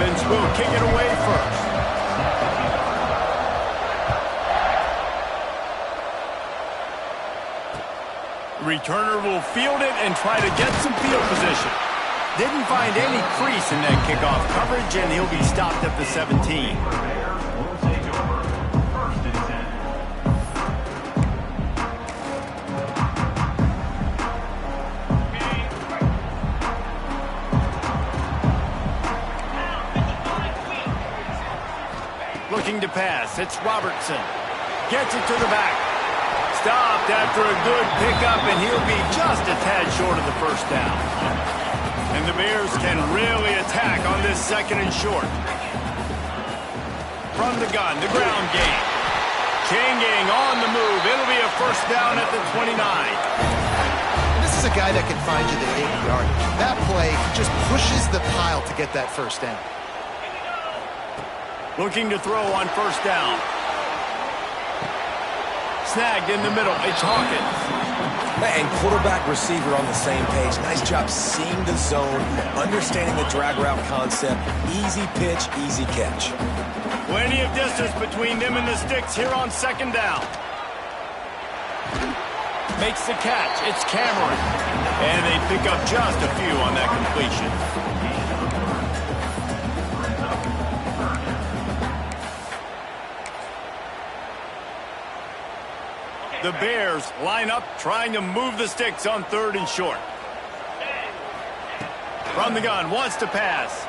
offense will kick it away first. Returner will field it and try to get some field position. Didn't find any crease in that kickoff coverage, and he'll be stopped at the 17. Looking to pass. It's Robertson. Gets it to the back. Stopped after a good pickup, and he'll be just a tad short of the first down. And the Bears can really attack on this second and short. From the gun, the ground game. Changing on the move. It'll be a first down at the 29. This is a guy that can find you the 8-yard. That play, he just pushes the pile to get that first down. Looking to throw on first down. Snagged in the middle. It's Hawkins. And quarterback receiver on the same page. Nice job seeing the zone, understanding the drag route concept. Easy pitch, easy catch. Plenty of distance between them and the sticks here on second down. Makes the catch. It's Cameron. And they pick up just a few on that completion. The Bears line up, trying to move the sticks on third and short. From the gun, wants to pass.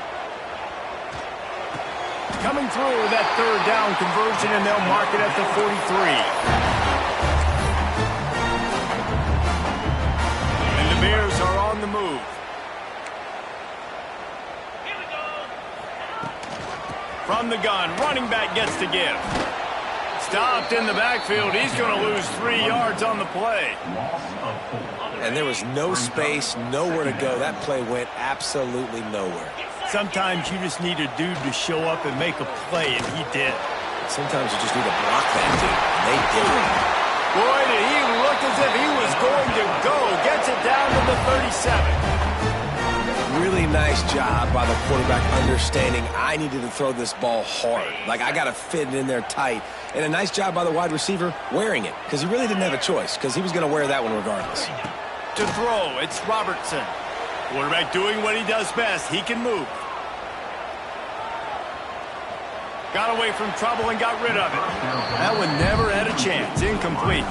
Coming through that third down conversion, and they'll mark it at the 43. And the Bears are on the move. From the gun, running back gets to give. Stopped in the backfield. He's going to lose 3 yards on the play. And there was no space, nowhere to go. That play went absolutely nowhere. Sometimes you just need a dude to show up and make a play, and he did. Sometimes you just need to block that dude. They did it. Boy, did he look as if he was going to go. Gets it down to the 37. Really nice job by the quarterback understanding I needed to throw this ball hard. Like, I got to fit it in there tight. And a nice job by the wide receiver wearing it, because he really didn't have a choice, because he was going to wear that one regardless. To throw, it's Robertson. Quarterback doing what he does best. He can move. Got away from trouble and got rid of it. That one never had a chance. Incomplete.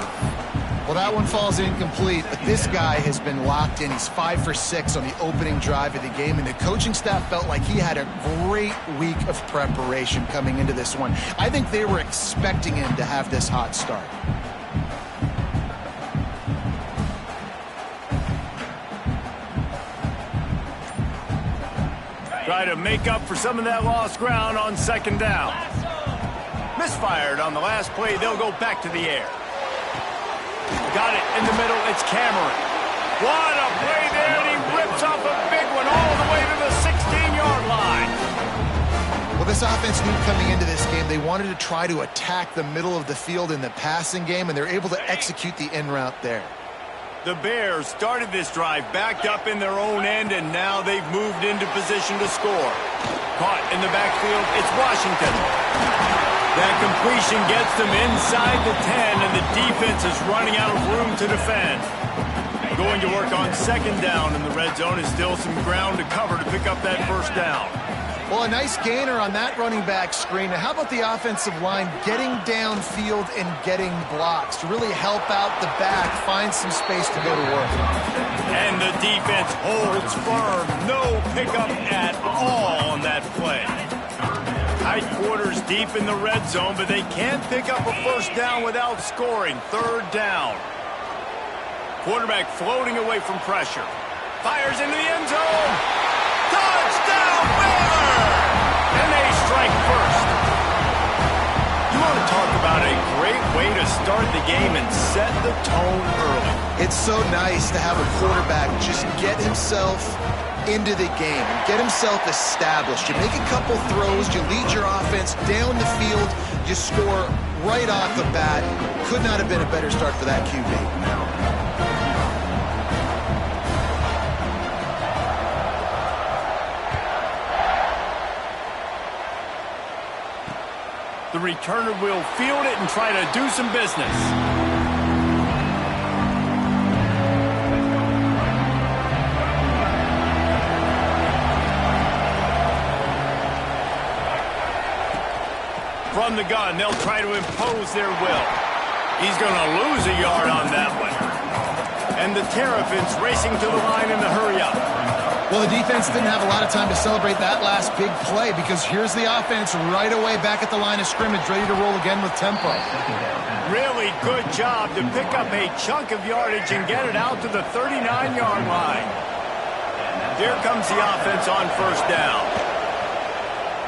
Well, that one falls incomplete, but this guy has been locked in. He's 5 for 6 on the opening drive of the game, and the coaching staff felt like he had a great week of preparation coming into this one. I think they were expecting him to have this hot start. Try to make up for some of that lost ground on second down. Misfired on the last play. They'll go back to the air. Got it in the middle. It's Cameron. What a play there, and he rips off a big one all the way to the 16-yard line. Well, this offense knew coming into this game they wanted to try to attack the middle of the field in the passing game, and they're able to execute the in route there. The Bears started this drive backed up in their own end, and now they've moved into position to score. Caught in the backfield, it's Washington. That completion gets them inside the 10, and the defense is running out of room to defend. Going to work on second down, and the red zone is still some ground to cover to pick up that first down. Well, a nice gainer on that running back screen. Now, how about the offensive line getting downfield and getting blocks to really help out the back, find some space to go to work? And the defense holds firm. No pickup at all on that play. Tight quarters deep in the red zone, but they can't pick up a first down without scoring. Third down. Quarterback floating away from pressure. Fires into the end zone. Touchdown, Bears! And they strike first. You want to talk about a great way to start the game and set the tone early. It's so nice to have a quarterback just get himself into the game and get himself established. You make a couple throws, you lead your offense down the field, you score right off the bat. Could not have been a better start for that QB. returner will field it and try to do some business. From the gun, they'll try to impose their will. He's going to lose a yard on that one. And the Terrapins racing to the line in the hurry-up. Well, the defense didn't have a lot of time to celebrate that last big play because here's the offense right away back at the line of scrimmage, ready to roll again with tempo. Really good job to pick up a chunk of yardage and get it out to the 39-yard line. Here comes the offense on first down.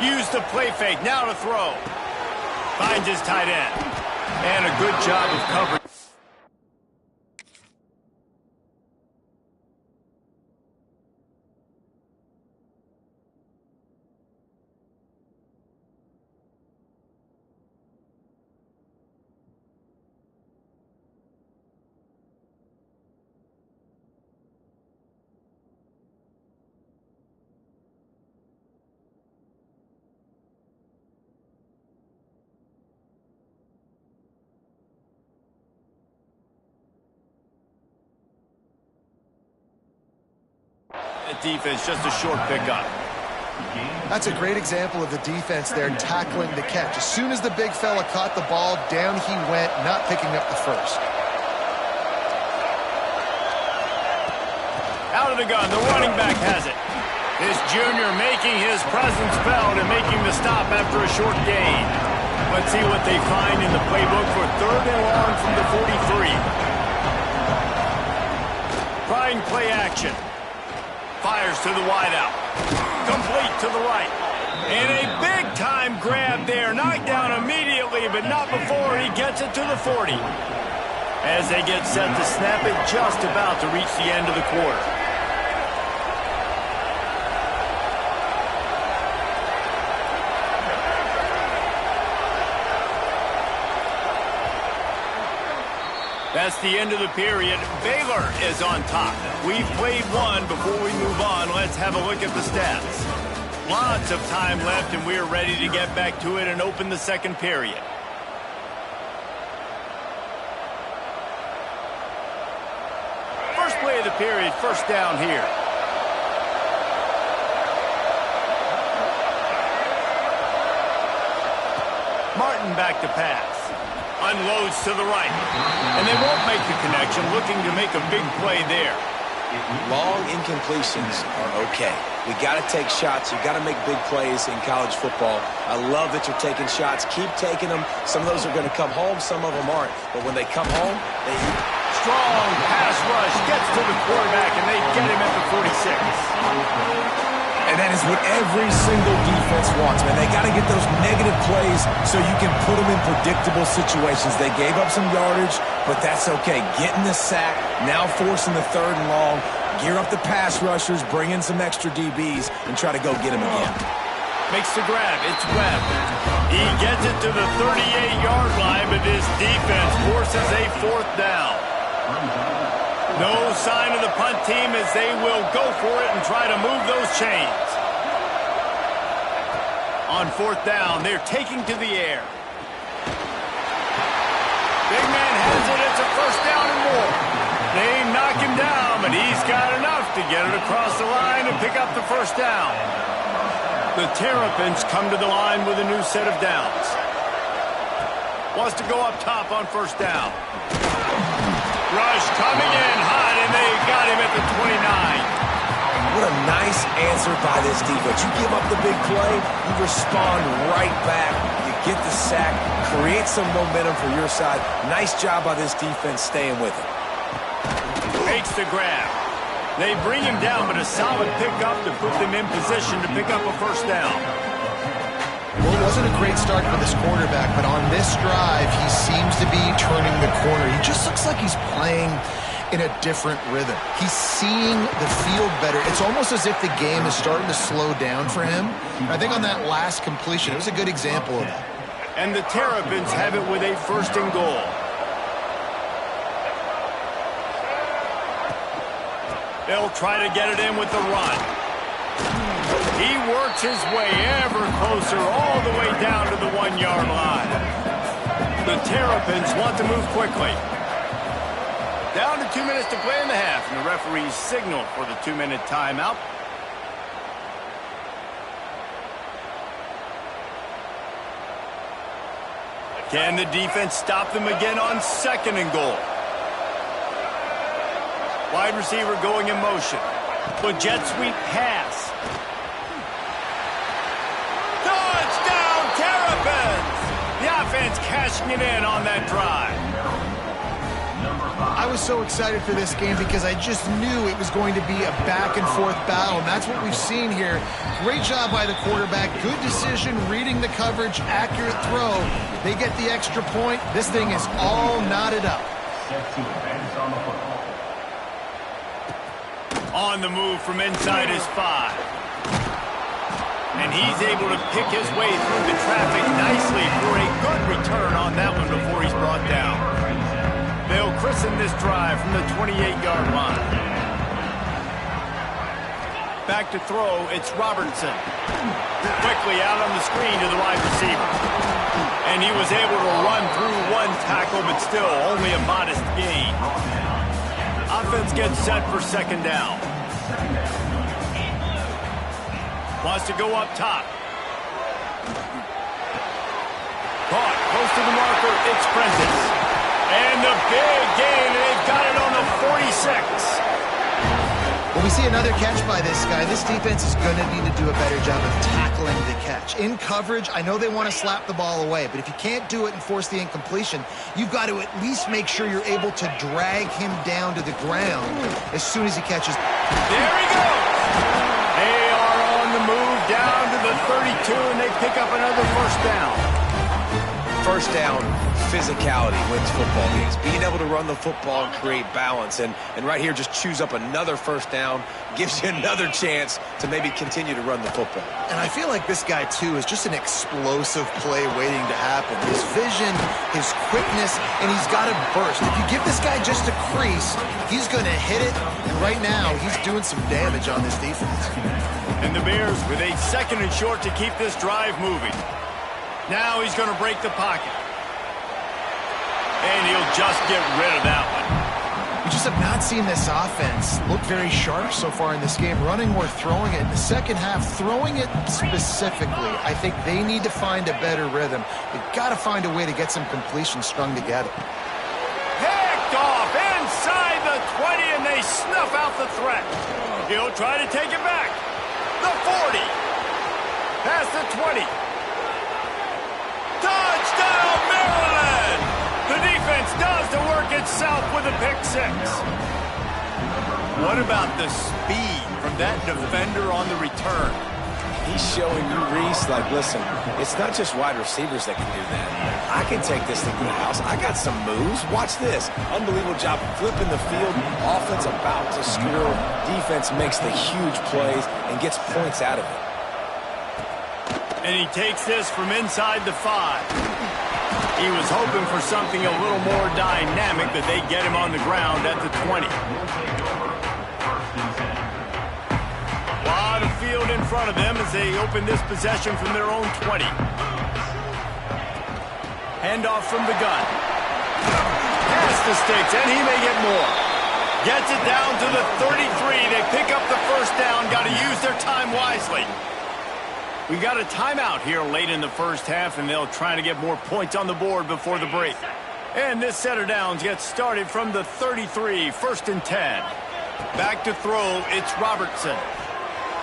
Use the play fake, now to throw. Finds his tight end. And a good job of coverage. Defense, just a short pickup. That's a great example of the defense there tackling the catch. As soon as the big fella caught the ball, down he went, not picking up the first. Out of the gun, the running back has it. This junior making his presence felt and making the stop after a short gain. Let's see what they find in the playbook for 3rd and long from the 43. Trying play action. Fires to the wideout. Complete to the right. And a big-time grab there. Knocked down immediately, but not before he gets it to the 40. As they get set to snap it, just about to reach the end of the quarter. That's the end of the period. Baylor is on top. We've played one. Before we move on, let's have a look at the stats. Lots of time left, and we're ready to get back to it and open the second period. First play of the period, first down here. Martin back to pass. Unloads to the right. And they won't make the connection, looking to make a big play there. Long incompletions are okay. We got to take shots. You got to make big plays in college football. I love that you're taking shots. Keep taking them. Some of those are going to come home. Some of them aren't. But when they come home, they eat. Strong pass rush. Gets to the quarterback, and they get him at the 46. And that is what every single defense wants, man. They got to get those negative plays so you can put them in predictable situations. They gave up some yardage, but that's okay. Getting the sack, now forcing the 3rd and long, gear up the pass rushers, bring in some extra DBs, and try to go get them again. Makes the grab. It's Webb. He gets it to the 38-yard line, but his defense forces a 4th down. No sign of the punt team as they will go for it and try to move those chains. On 4th down, they're taking to the air. Big man has it. It's a first down and more. They knock him down, but he's got enough to get it across the line and pick up the first down. The Terrapins come to the line with a new set of downs. Wants to go up top on first down. Rush coming in hot, and they got him at the 29. What a nice answer by this defense. You give up the big play, you respond right back. You get the sack, create some momentum for your side. Nice job by this defense staying with it. Makes the grab. They bring him down, but a solid pickup to put them in position to pick up a first down. Well, it wasn't a great start for this quarterback, but on this drive, he seems to be turning the corner. He just looks like he's playing in a different rhythm. He's seeing the field better. It's almost as if the game is starting to slow down for him. I think on that last completion, it was a good example of that. And the Terrapins have it with a 1st and goal. They'll try to get it in with the run. He works his way ever closer all the way down to the 1-yard line. The Terrapins want to move quickly. Down to 2 minutes to play in the half, and the referees signal for the 2-minute timeout. Can the defense stop them again on 2nd and goal? Wide receiver going in motion. A jet sweep pass. Touchdown, Terrapins! The offense cashing it in on that drive. I was so excited for this game because I just knew it was going to be a back-and-forth battle, and that's what we've seen here. Great job by the quarterback. Good decision, reading the coverage, accurate throw. They get the extra point. This thing is all knotted up. On the move from inside his 5. And he's able to pick his way through the traffic nicely for a good return on that one before he's brought down. They'll christen this drive from the 28-yard line. Back to throw, it's Robertson. Quickly out on the screen to the wide receiver. And he was able to run through one tackle, but still only a modest gain. Offense gets set for 2nd down. Wants to go up top. Caught close to the marker, it's Prentice. And the big gain, and they've got it on the 46. When we see another catch by this guy, this defense is going to need to do a better job of tackling the catch. In coverage, I know they want to slap the ball away, but if you can't do it and force the incompletion, you've got to at least make sure you're able to drag him down to the ground as soon as he catches. There he goes! They are on the move down to the 32, and they pick up another 1st down. 1st down, physicality wins football games. Being able to run the football and create balance. And right here, just choose up another 1st down, gives you another chance to maybe continue to run the football. And I feel like this guy, too, is just an explosive play waiting to happen. His vision, his quickness, and he's got a burst. If you give this guy just a crease, he's going to hit it. And right now, he's doing some damage on this defense. And the Bears with a 2nd and short to keep this drive moving. Now he's going to break the pocket. And he'll just get rid of that one. We just have not seen this offense look very sharp so far in this game, running or throwing it. In the 2nd half, throwing it specifically, I think they need to find a better rhythm. They've got to find a way to get some completions strung together. Picked off inside the 20, and they snuff out the threat. He'll try to take it back. The 40. Past the 20. Touchdown, Maryland! The defense does the work itself with a pick 6. What about the speed from that defender on the return? He's showing you, Reese, like, listen, it's not just wide receivers that can do that. I can take this thing to the house. I got some moves. Watch this. Unbelievable job flipping the field. Offense about to score. Defense makes the huge plays and gets points out of it. And he takes this from inside the 5. He was hoping for something a little more dynamic, but they get him on the ground at the 20. A lot of field in front of them as they open this possession from their own 20. Handoff from the gun. Past the sticks, and he may get more. Gets it down to the 33. They pick up the 1st down. Got to use their time wisely. We got a timeout here late in the 1st half, and they'll try to get more points on the board before the break. And this set of downs gets started from the 33, 1st and 10. Back to throw, it's Robertson.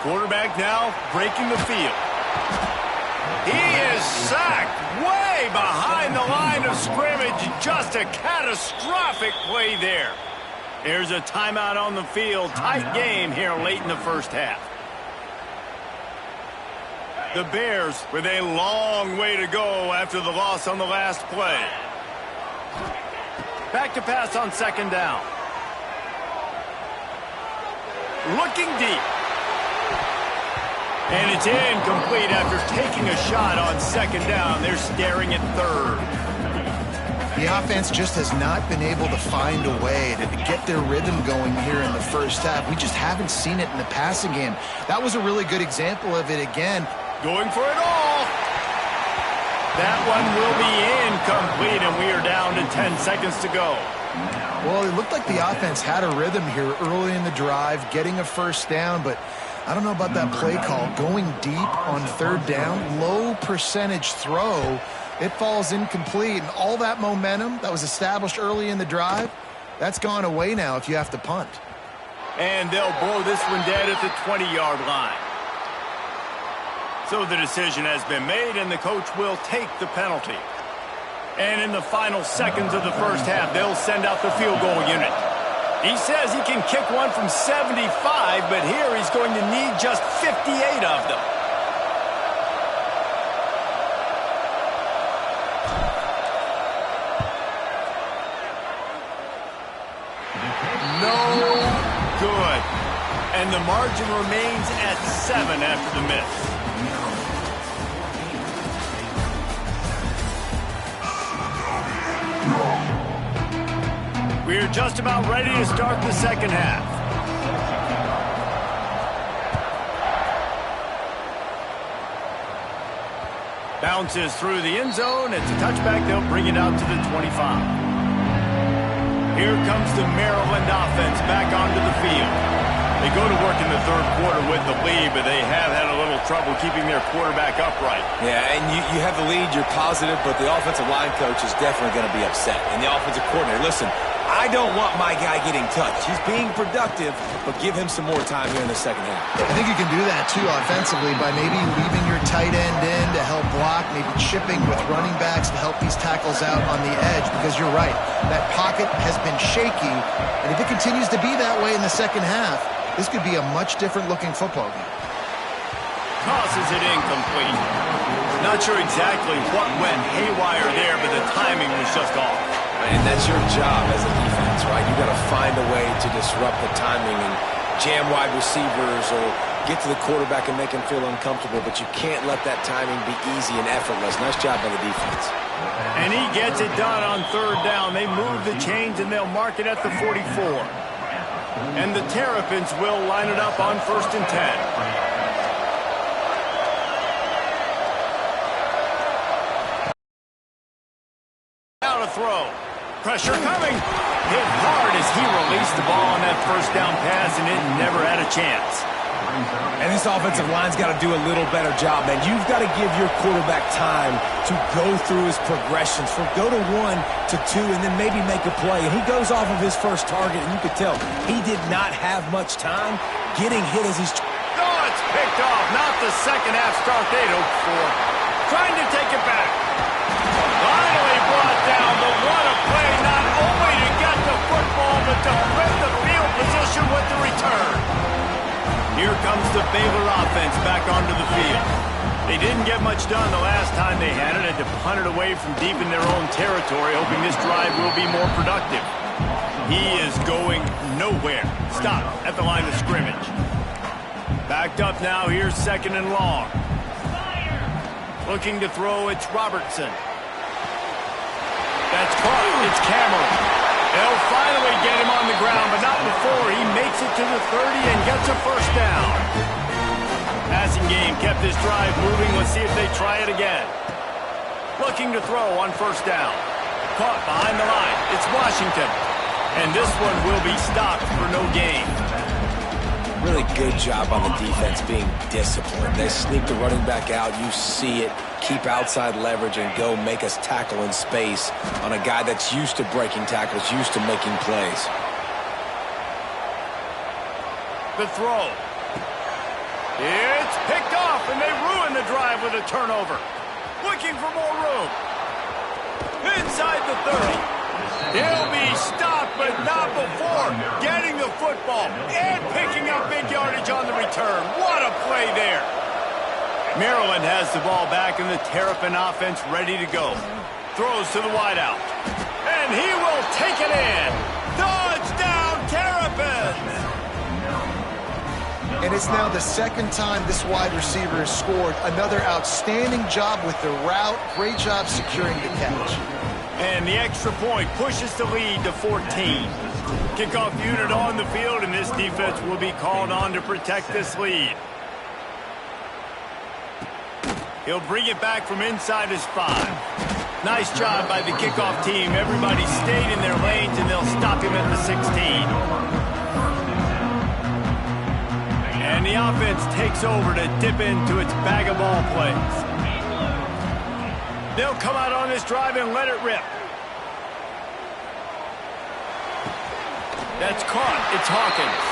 Quarterback now breaking the field. He is sacked way behind the line of scrimmage. Just a catastrophic play there. There's a timeout on the field. Tight game here late in the 1st half. The Bears with a long way to go after the loss on the last play. Back to pass on 2nd down. Looking deep. And it's incomplete after taking a shot on 2nd down. They're staring at 3rd. The offense just has not been able to find a way to get their rhythm going here in the first half. We just haven't seen it in the passing game. That was a really good example of it again. Going for it all. That one will be incomplete, and we are down to 10 seconds to go. Well, it looked like the offense had a rhythm here early in the drive, getting a first down, but I don't know about that play call. Going deep on third down, low percentage throw, it falls incomplete, and all that momentum that was established early in the drive, that's gone away now if you have to punt. And they'll blow this one dead at the 20-yard line. So the decision has been made, and the coach will take the penalty. And in the final seconds of the first half, they'll send out the field goal unit. He says he can kick one from 75, but here he's going to need just 58 of them. No good. And the margin remains at 7 after the miss. We're just about ready to start the second half. Bounces through the end zone. It's a touchback. They'll bring it out to the 25. Here comes the Maryland offense back onto the field. They go to work in the third quarter with the lead, but they have had a little trouble keeping their quarterback upright. Yeah, and you have the lead, you're positive, but the offensive line coach is definitely going to be upset. And the offensive coordinator, listen, I don't want my guy getting touched. He's being productive, but give him some more time here in the second half. I think you can do that, too, offensively, by maybe leaving your tight end in to help block, maybe chipping with running backs to help these tackles out on the edge, because you're right. That pocket has been shaky, and if it continues to be that way in the second half, this could be a much different-looking football game. Tosses it incomplete. Not sure exactly what went haywire there, but the timing was just off. And that's your job as a defense, right? You got to find a way to disrupt the timing and jam wide receivers or get to the quarterback and make him feel uncomfortable, but you can't let that timing be easy and effortless. Nice job by the defense. And he gets it done on third down. They move the chains, and they'll mark it at the 44. And the Terrapins will line it up on 1st and 10. Now to throw. Pressure coming. Hit hard as he released the ball on that first down pass, and it never had a chance. And this offensive line's got to do a little better job, man. You've got to give your quarterback time to go through his progressions, from go to 1 to 2, and then maybe make a play. And he goes off of his first target, and you could tell he did not have much time getting hit as he's... Oh, it's picked off. Not the second half start they'd hoped for. Trying to take it back. Finally brought down, but what a play, not only to get the football, but to flip the field position with the return. Here comes the Baylor offense back onto the field. They didn't get much done the last time they had it, had to punt it away from deep in their own territory, hoping this drive will be more productive. He is going nowhere. Stop at the line of scrimmage. Backed up now, here's 2nd and long. Looking to throw, it's Robertson. That's caught, it's Cameron. They'll finally get him on the ground, but not before he makes it to the 30 and gets a first down. Passing game kept this drive moving. Let's see if they try it again. Looking to throw on 1st down. Caught behind the line. It's Washington. And this one will be stopped for no gain. Really good job on the defense being disciplined. They sneak the running back out. You see it. Keep outside leverage and go make us tackle in space on a guy that's used to breaking tackles, used to making plays. The throw. It's picked off, and they ruin the drive with a turnover. Looking for more room. Inside the 30. They'll be stopped, but not before getting the football and picking up big yardage on the return. What a play there. Maryland has the ball back, and the Terrapin offense ready to go. Throws to the wideout. And he will take it in. Touchdown, Terrapins! And it's now the 2nd time this wide receiver has scored. Another outstanding job with the route. Great job securing the catch. And the extra point pushes the lead to 14. Kickoff unit on the field, and this defense will be called on to protect this lead. He'll bring it back from inside his 5. Nice job by the kickoff team. Everybody stayed in their lanes, and they'll stop him at the 16. And the offense takes over to dip into its bag of ball plays. They'll come out on this drive and let it rip. That's caught. It's Hawkins.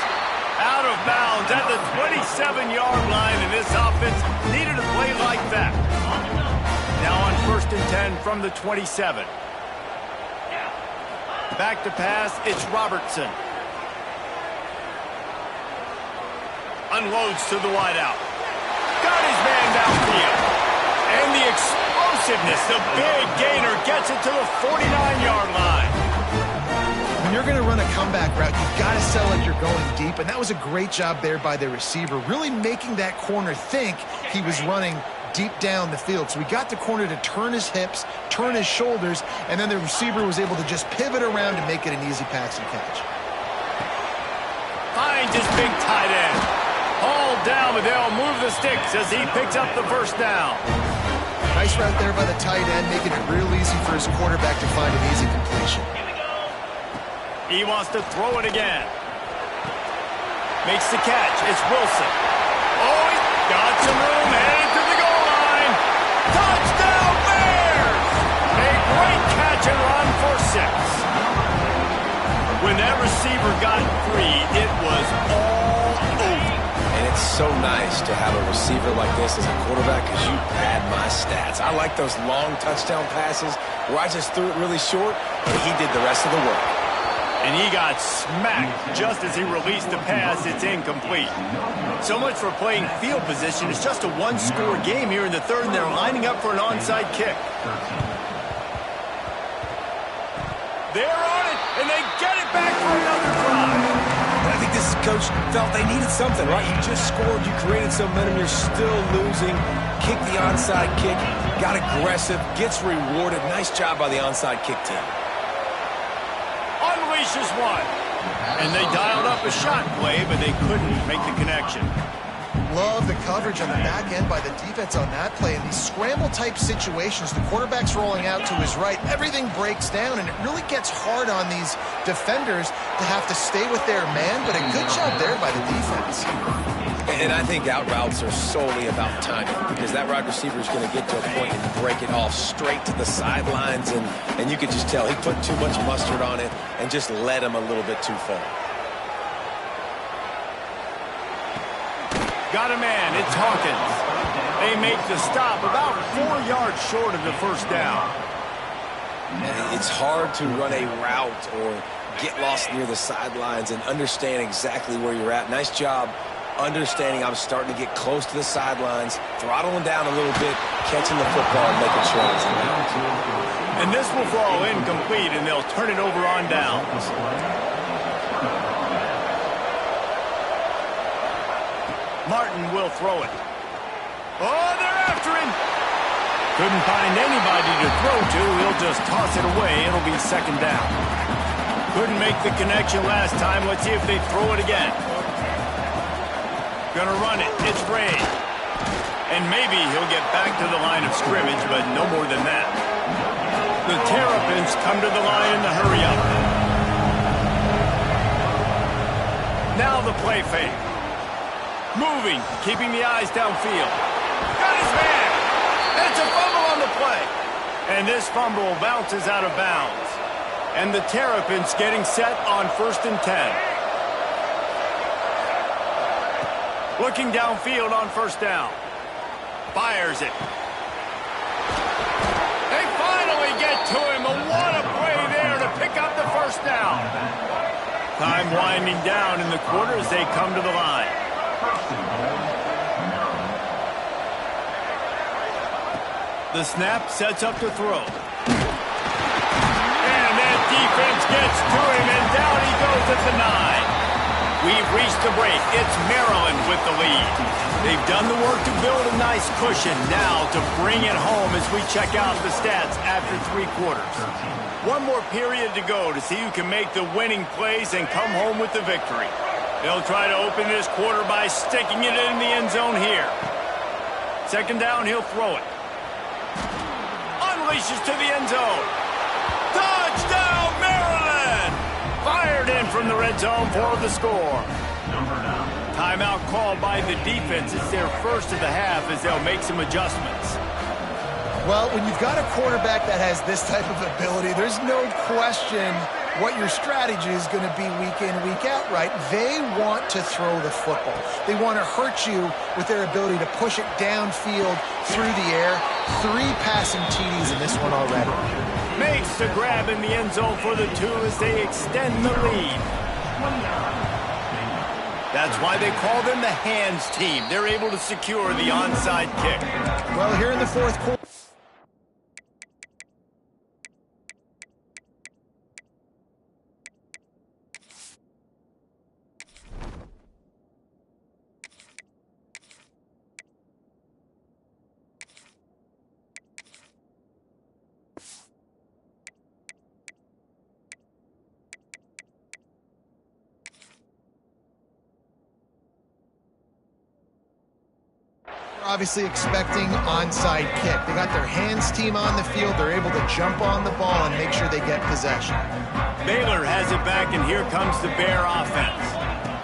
Out of bounds at the 27-yard line, and this offense needed a play like that. Now on 1st and 10 from the 27. Back to pass, it's Robertson. Unloads to the wideout. Got his man downfield. And the explosiveness, the big gainer gets it to the 49-yard line. When you're going to run a comeback route, you've got to sell like you're going deep, and that was a great job there by the receiver, really making that corner think he was running deep down the field. So we got the corner to turn his hips, turn his shoulders, and then the receiver was able to just pivot around and make it an easy pass and catch. Finds his big tight end. Hauled down, but they'll move the sticks as he picks up the first down. Nice route there by the tight end, making it real easy for his quarterback to find an easy completion. He wants to throw it again. Makes the catch. It's Wilson. Oh, he got some room, headed to the goal line. Touchdown Bears! A great catch and run for 6. When that receiver got free, it was all over. And it's so nice to have a receiver like this as a quarterback because you pad my stats. I like those long touchdown passes where I just threw it really short and he did the rest of the work. And he got smacked just as he released the pass. It's incomplete. So much for playing field position. It's just a one-score game here in the third, and they're lining up for an onside kick. They're on it, and they get it back for another drive. I think this coach felt they needed something, right? You just scored, you created some momentum, you're still losing. Kick the onside kick, got aggressive, gets rewarded. Nice job by the onside kick team. Unleashes one. And they dialed up a shot play, but they couldn't make the connection. Love the coverage on the back end by the defense on that play. In these scramble-type situations, the quarterback's rolling out to his right. Everything breaks down, and it really gets hard on these defenders to have to stay with their man, but a good job there by the defense. And I think out routes are solely about timing because that wide receiver is going to get to a point and break it off straight to the sidelines, and you could just tell he put too much mustard on it and just led him a little bit too far. Got a man, it's Hawkins. They make the stop about 4 yards short of the first down. It's hard to run a route or get lost near the sidelines and understand exactly where you're at. Nice job understanding I was starting to get close to the sidelines, throttling down a little bit, catching the football and making sure I was in bounds. And this will fall incomplete, and they'll turn it over on downs. Martin will throw it. Oh, they're after him. Couldn't find anybody to throw to. He'll just toss it away. It'll be second down. Couldn't make the connection last time. Let's see if they throw it again. Gonna run it. It's Ray. And maybe he'll get back to the line of scrimmage, but no more than that. The Terrapins come to the line in the hurry-up. Now the play fake. Moving, keeping the eyes downfield. Got his man. It's a fumble on the play. And this fumble bounces out of bounds. And the Terrapins getting set on 1st and 10. Looking downfield on first down. Fires it. They finally get to him. What a play there to pick up the first down. Time winding down in the quarter as they come to the line. The snap sets up to throw. And that defense gets to him, and down he goes at the 9. We've reached the break. It's Maryland with the lead. They've done the work to build a nice cushion. Now to bring it home as we check out the stats after 3 quarters. One more period to go to see who can make the winning plays and come home with the victory. They'll try to open this quarter by sticking it in the end zone here. Second down, he'll throw it. Unleashes to the end zone. Touchdown, Maryland! Fired in from the red zone for the score. Timeout called by the defense. It's their first of the half as they'll make some adjustments. Well, when you've got a quarterback that has this type of ability, there's no question what your strategy is going to be week in, week out, right? They want to throw the football. They want to hurt you with their ability to push it downfield through the air. 3 passing TDs in this one already. Makes the grab in the end zone for the 2 as they extend the lead. That's why they call them the hands team. They're able to secure the onside kick. Well, here in the 4th quarter. Obviously expecting onside kick. They got their hands team on the field. They're able to jump on the ball and make sure they get possession. Baylor has it back, and here comes the Bear offense.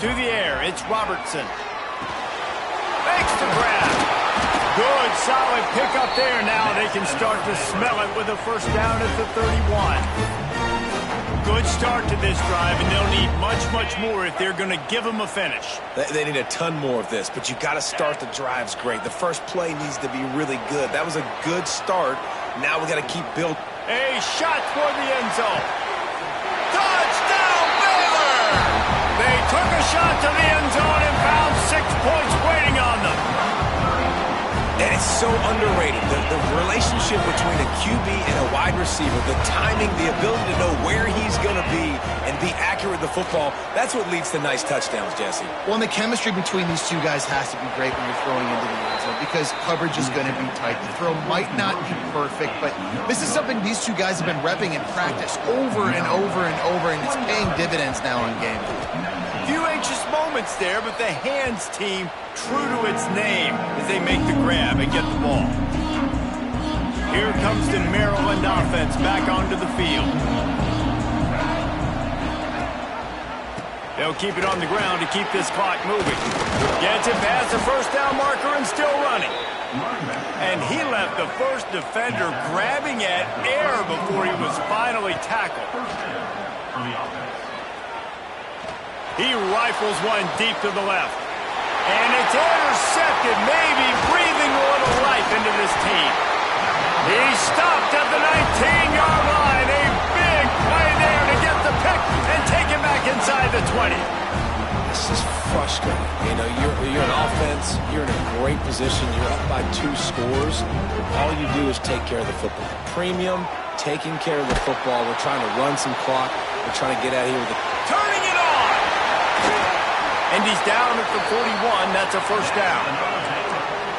To the air, it's Robertson. Makes the grab. Good, solid pickup there. Now they can start to smell it with a first down at the 31. Good start to this drive, and they'll need much, much more if they're going to give them a finish. They need a ton more of this, but you got to start the drives great. The first play needs to be really good. That was a good start. Now we got to keep building. A shot for the end zone. Touchdown, Baylor! They took a shot to the end zone and found 6 points waiting on them. And it's so underrated. The relationship between a QB and a wide receiver, the timing, the ability to know where he's going to be and be accurate with the football, that's what leads to nice touchdowns, Jesse. Well, and the chemistry between these 2 guys has to be great when you're throwing into the end zone because coverage is going to be tight. The throw might not be perfect, but this is something these 2 guys have been repping in practice over and over and over, and it's paying dividends now on game day. Few anxious moments there, but the hands team true to its name as they make the grab and get the ball. Here comes the Maryland offense back onto the field. They'll keep it on the ground to keep this clock moving. Gets it past the first down marker and still running. And he left the first defender grabbing at air before he was finally tackled. He rifles one deep to the left. And it's intercepted, maybe breathing a little life into this team. He stopped at the 19-yard line. A big play there to get the pick and take it back inside the 20. This is frustrating. You know, you're an offense. You're in a great position. You're up by 2 scores. All you do is take care of the football. Premium, taking care of the football. We're trying to run some clock. We're trying to get out of here with turning it on. And he's down at the 41. That's a first down.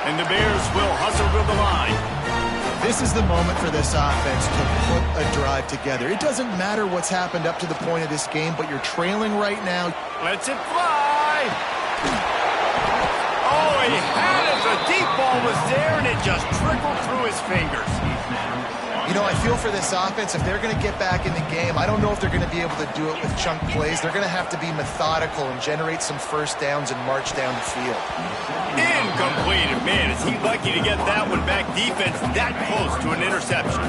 And the Bears will hustle to the line. This is the moment for this offense to put a drive together. It doesn't matter what's happened up to the point of this game, but you're trailing right now. Lets it fly. Oh, he had it. The deep ball was there, and it just trickled through his fingers. You know, I feel for this offense, if they're going to get back in the game, I don't know if they're going to be able to do it with chunk plays. They're going to have to be methodical and generate some first downs and march down the field. Incomplete. Man, is he lucky to get that one back. Defense that close to an interception.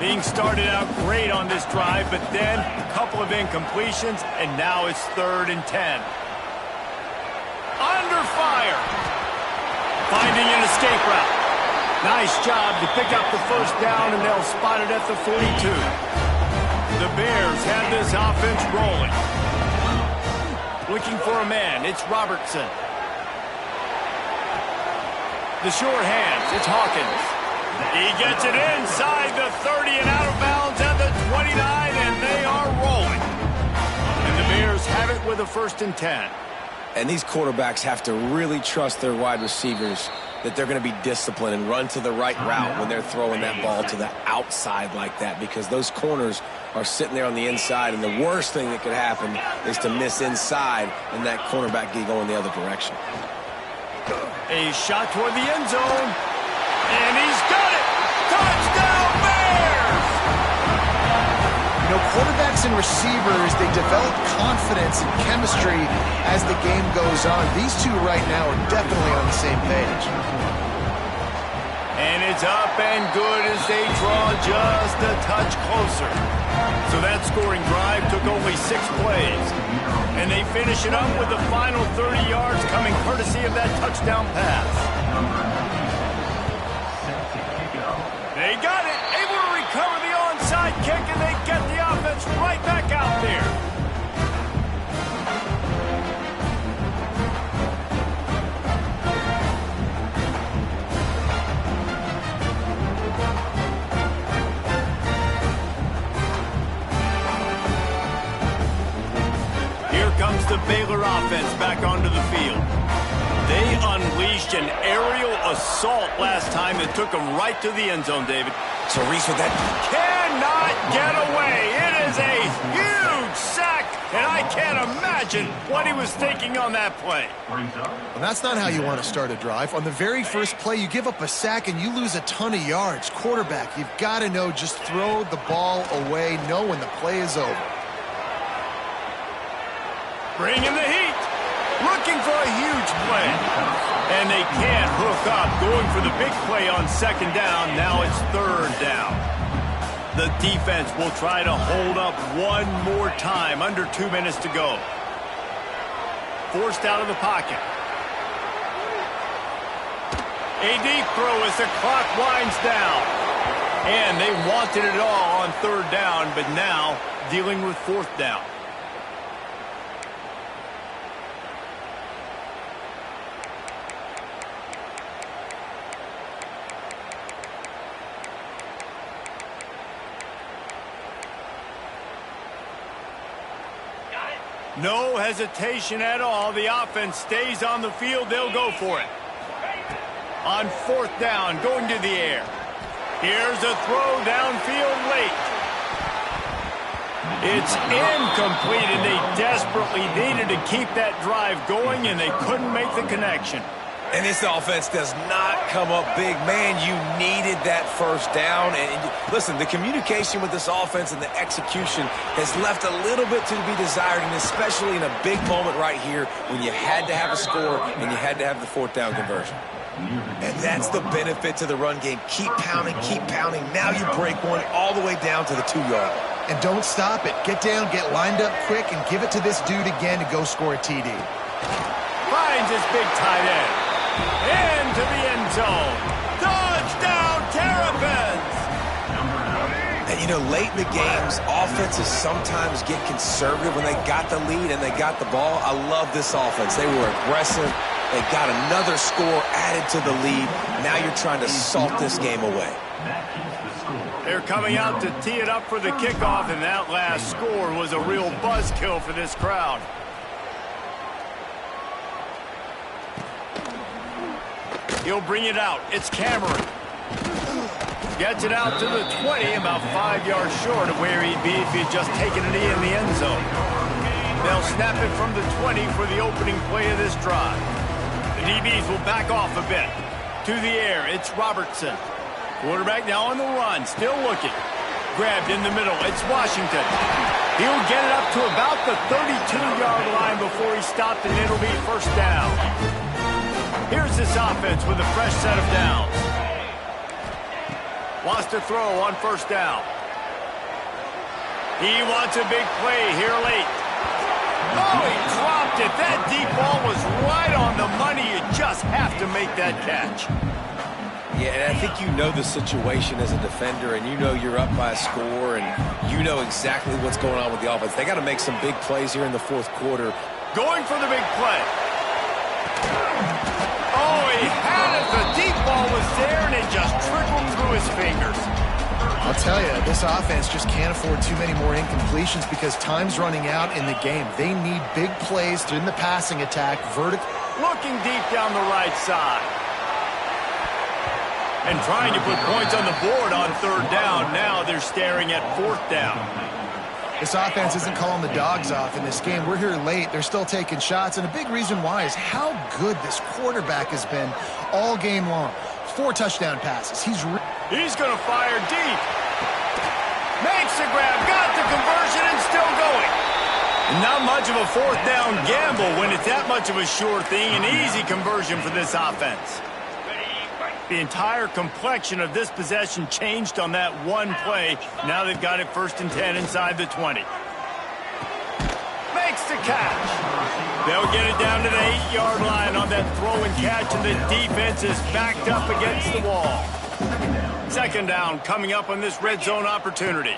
Being started out great on this drive, but then a couple of incompletions, and now it's 3rd and 10. Under fire. Finding an escape route. Nice job to pick up the first down, and they'll spot it at the 42. The Bears have this offense rolling. Looking for a man. It's Robertson. The short hands. It's Hawkins. He gets it inside the 30 and out of bounds at the 29, and they are rolling. And the Bears have it it with a 1st and 10. And these quarterbacks have to really trust their wide receivers that they're going to be disciplined and run to the right route when they're throwing that ball to the outside like that, because those corners are sitting there on the inside, and the worst thing that could happen is to miss inside and that cornerback get going the other direction. A shot toward the end zone, and he's got it! Touchdown, Bears! You know, quarterbacks and receivers, they develop confidence and chemistry as the game goes on. These two right now are definitely on the same page. And it's up and good as they draw just a touch closer. So that scoring drive took only 6 plays. And they finish it up with the final 30 yards coming courtesy of that touchdown pass. They got it, able to recover the onside kick, and they get the offense right back out there. Here comes the Baylor offense back onto the field. They unleashed an aerial assault last time that took them right to the end zone, David. So Reese, with that, Cannot get away. It is a huge sack, and I can't imagine what he was thinking on that play. Well, that's not how you want to start a drive. On the very first play, you give up a sack and you lose a ton of yards. Quarterback, you've got to know, just throw the ball away, know when the play is over. Bringing the heat. Looking for a huge play. And they can't hook up. Going for the big play on 2nd down. Now it's 3rd down. The defense will try to hold up one more time. Under 2 minutes to go. Forced out of the pocket. A deep throw as the clock winds down. And they wanted it all on 3rd down, but now dealing with 4th down. No hesitation at all. The offense stays on the field. They'll go for it. On 4th down, going to the air. Here's a throw downfield late. It's incomplete, and they desperately needed to keep that drive going, and they couldn't make the connection. and this offense does not come up big. Man, you needed that 1st down. And listen, the communication with this offense and the execution has left a little bit to be desired, and especially in a big moment right here when you had to have a score and you had to have the 4th down conversion. And that's the benefit to the run game. Keep pounding, keep pounding. Now you break one all the way down to the 2-yard line. And don't stop it. Get down, get lined up quick, and give it to this dude again to go score a TD. Finds his big tight end. Into the end zone. Touchdown, Terrapins! And, you know, late in the games, offenses sometimes get conservative when they got the lead and they got the ball. I love this offense. They were aggressive. They got another score added to the lead. Now you're trying to salt this game away. They're coming out to tee it up for the kickoff, and that last score was a real buzzkill for this crowd. He'll bring it out. It's Cameron. Gets it out to the 20, about 5 yards short of where he'd be if he'd just taken it in the end zone. They'll snap it from the 20 for the opening play of this drive. The DBs will back off a bit. To the air, it's Robertson. Quarterback now on the run, still looking. Grabbed in the middle, it's Washington. He'll get it up to about the 32-yard line before he's stopped, and it'll be 1st down. Here's this offense with a fresh set of downs. Wants to throw on 1st down. He wants a big play here late. Oh, he dropped it. That deep ball was right on the money. You just have to make that catch. Yeah, and I think you know the situation as a defender, and you know you're up by a score, and you know exactly what's going on with the offense. They got to make some big plays here in the 4th quarter. Going for the big play. Oh, he had it. The deep ball was there, and it just trickled through his fingers. I'll tell you, this offense just can't afford too many more incompletions because time's running out in the game. They need big plays in the passing attack, vertical. Looking deep down the right side. And trying to put points on the board on third down. Now they're staring at fourth down. This offense isn't calling the dogs off in this game. We're here late. They're still taking shots, and a big reason why is how good this quarterback has been all game long. 4 touchdown passes. He's going to fire deep. Makes the grab, got the conversion, and still going. Not much of a fourth down gamble when it's that much of a sure thing. An easy conversion for this offense. The entire complexion of this possession changed on that one play. Now they've got it 1st and 10 inside the 20. Makes the catch. They'll get it down to the 8-yard line on that throw and catch, and the defense is backed up against the wall. 2nd down coming up on this red zone opportunity.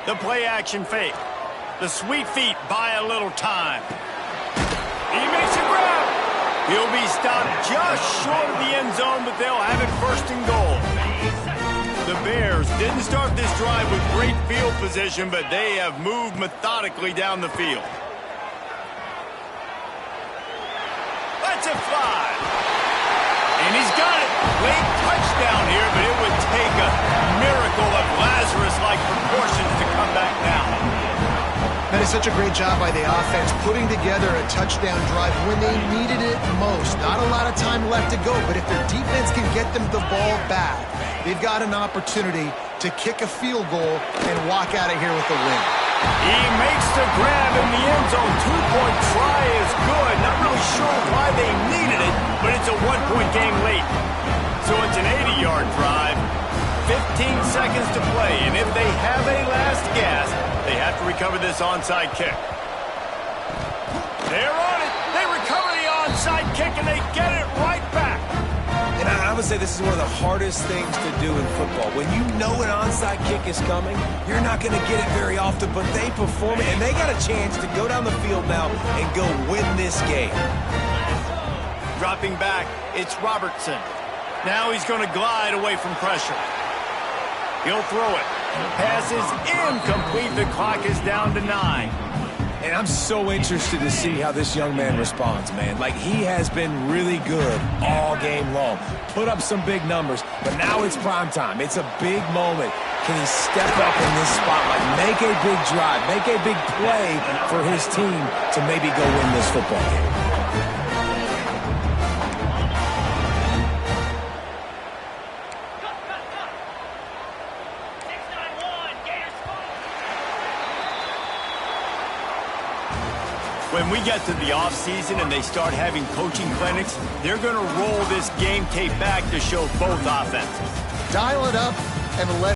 The play action fake. The sweet feet buy a little time. He makes a grab. He'll be stopped just short of the end zone, but they'll have it 1st and goal. The Bears didn't start this drive with great field position, but they have moved methodically down the field. Lets it fly. And he's got it. Late touchdown here, but it would take a miracle of Lazarus-like proportions to come back now. That is such a great job by the offense, putting together a touchdown drive when they needed it most. Not a lot of time left to go, but if their defense can get them the ball back, they've got an opportunity to kick a field goal and walk out of here with a win. He makes the grab in the end zone. 2-point try is good. Not really sure why they needed it, but it's a 1-point game late. So it's an 80-yard drive. 15 seconds to play, and if they have a last gasp, they have to recover this onside kick. They're on it. They recover the onside kick, and they get it right back. And I would say this is one of the hardest things to do in football. When you know an onside kick is coming, you're not going to get it very often, but they perform it, and they got a chance to go down the field now and go win this game. Dropping back, it's Robertson. Now he's going to glide away from pressure. He'll throw it. Pass is incomplete. The clock is down to 9. And I'm so interested to see how this young man responds, man. Like, he has been really good all game long. Put up some big numbers, but now it's prime time. It's a big moment. Can he step up in this spotlight, make a big drive, make a big play for his team to maybe go win this football game? When we get to the offseason and they start having coaching clinics, they're going to roll this game tape back to show both offenses. Dial it up and let